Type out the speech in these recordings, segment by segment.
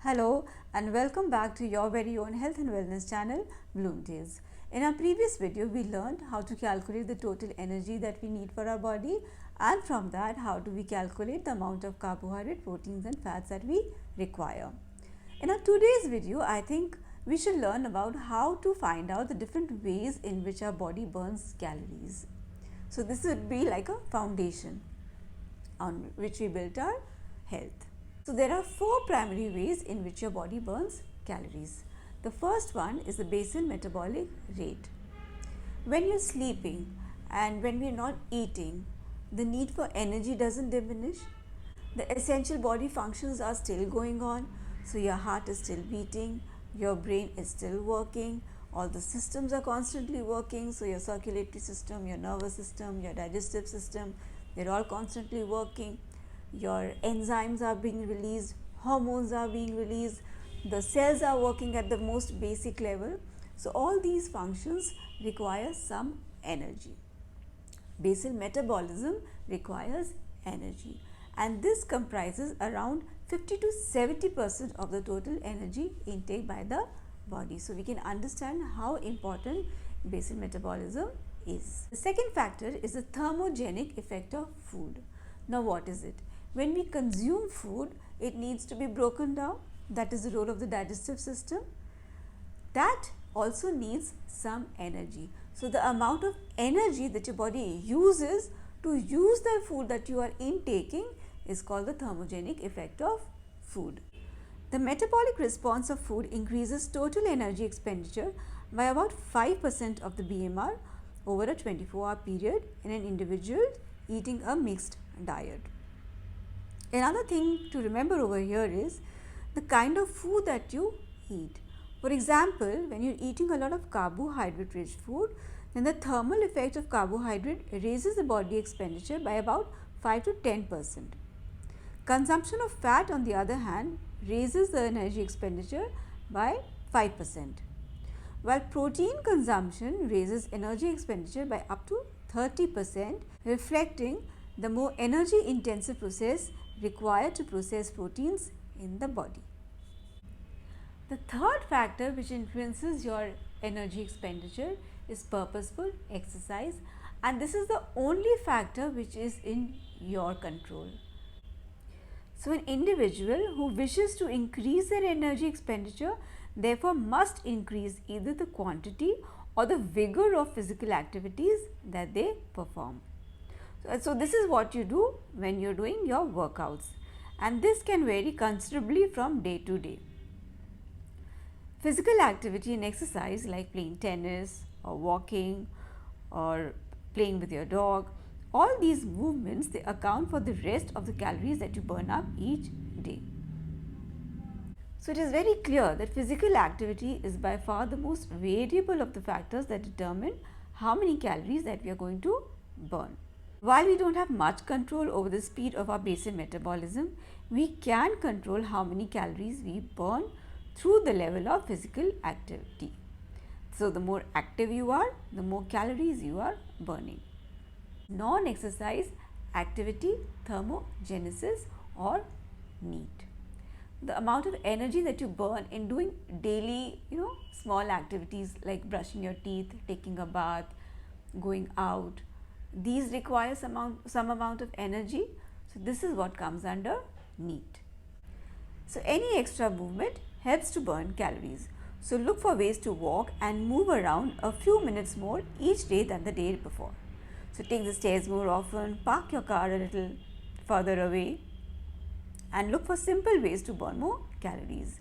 Hello and welcome back to your very own health and wellness channel, Bloom Days. In our previous video, we learned how to calculate the total energy that we need for our body, and from that how do we calculate the amount of carbohydrate, proteins and fats that we require. In our today's video, I think we should learn about how to find out the different ways in which our body burns calories. So this would be like a foundation on which we built our health. So there are four primary ways in which your body burns calories. The first one is the basal metabolic rate. When you're sleeping and when we're not eating, the need for energy doesn't diminish. The essential body functions are still going on. So your heart is still beating, your brain is still working, all the systems are constantly working. So your circulatory system, your nervous system, your digestive system, they're all constantly working. Your enzymes are being released, hormones are being released, the cells are working at the most basic level. So all these functions require some energy. Basal metabolism requires energy, and this comprises around 50 to 70% of the total energy intake by the body. So we can understand how important basal metabolism is. The second factor is the thermogenic effect of food. Now what is it? When we consume food, it needs to be broken down. That is the role of the digestive system. That also needs some energy. So the amount of energy that your body uses to use the food that you are intaking is called the thermogenic effect of food. The metabolic response of food increases total energy expenditure by about 5% of the BMR over a 24-hour period in an individual eating a mixed diet. Another thing to remember over here is the kind of food that you eat. For example, when you're eating a lot of carbohydrate rich food, then the thermal effect of carbohydrate raises the body expenditure by about 5 to 10%. Consumption of fat, on the other hand, raises the energy expenditure by 5%, while protein consumption raises energy expenditure by up to 30%, reflecting the more energy intensive process required to process proteins in the body. The third factor which influences your energy expenditure is purposeful exercise, and this is the only factor which is in your control. So an individual who wishes to increase their energy expenditure therefore must increase either the quantity or the vigor of physical activities that they perform. So this is what you do when you're doing your workouts, and this can vary considerably from day to day. Physical activity and exercise like playing tennis or walking or playing with your dog, all these movements, they account for the rest of the calories that you burn up each day. So it is very clear that physical activity is by far the most variable of the factors that determine how many calories that we are going to burn. While we don't have much control over the speed of our basal metabolism, we can control how many calories we burn through the level of physical activity. So the more active you are, the more calories you are burning. Non-exercise activity thermogenesis or NEAT. The amount of energy that you burn in doing daily, small activities like brushing your teeth, taking a bath, going out, these require some amount of energy. So this is what comes under NEAT. So any extra movement helps to burn calories. So look for ways to walk and move around a few minutes more each day than the day before. So take the stairs more often, park your car a little further away, and look for simple ways to burn more calories.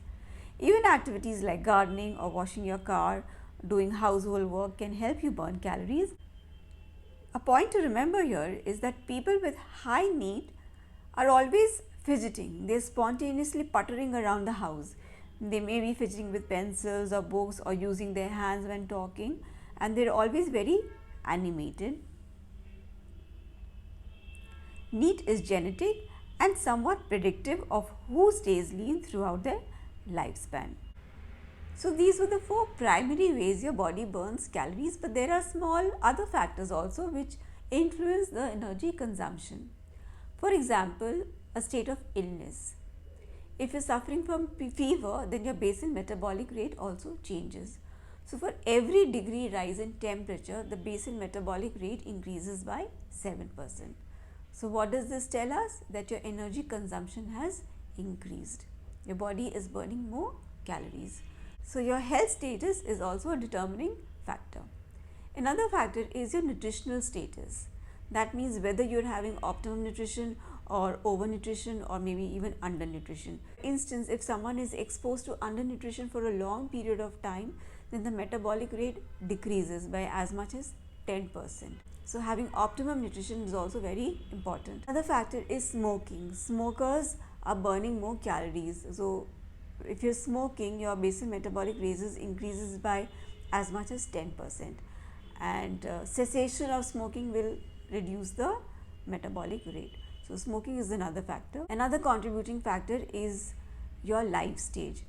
Even activities like gardening or washing your car, doing household work can help you burn calories. A point to remember here is that people with high NEAT are always fidgeting. They're spontaneously puttering around the house. They may be fidgeting with pencils or books or using their hands when talking, and they're always very animated. NEAT is genetic and somewhat predictive of who stays lean throughout their lifespan. So these were the four primary ways your body burns calories, but there are small other factors also which influence the energy consumption. For example, a state of illness. If you're suffering from fever, then your basal metabolic rate also changes. So for every degree rise in temperature, the basal metabolic rate increases by 7%. So what does this tell us? That your energy consumption has increased. Your body is burning more calories. So your health status is also a determining factor. Another factor is your nutritional status. That means whether you're having optimum nutrition or overnutrition or maybe even undernutrition. For instance, if someone is exposed to undernutrition for a long period of time, then the metabolic rate decreases by as much as 10%. So having optimum nutrition is also very important. Another factor is smoking. Smokers are burning more calories. So if you're smoking, your basal metabolic rate increases by as much as 10%. And cessation of smoking will reduce the metabolic rate. So smoking is another factor. Another contributing factor is your life stage.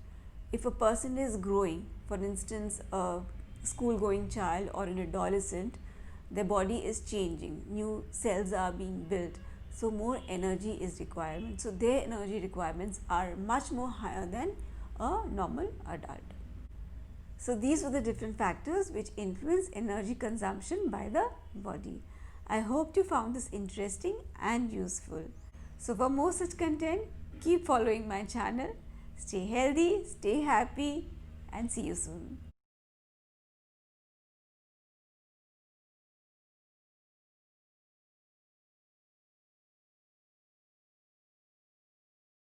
If a person is growing, for instance a school going child or an adolescent, their body is changing, new cells are being built, so more energy is required. So their energy requirements are much more higher than a normal adult. So these were the different factors which influence energy consumption by the body. I hope you found this interesting and useful. So for more such content, keep following my channel. Stay healthy, stay happy, and see you soon.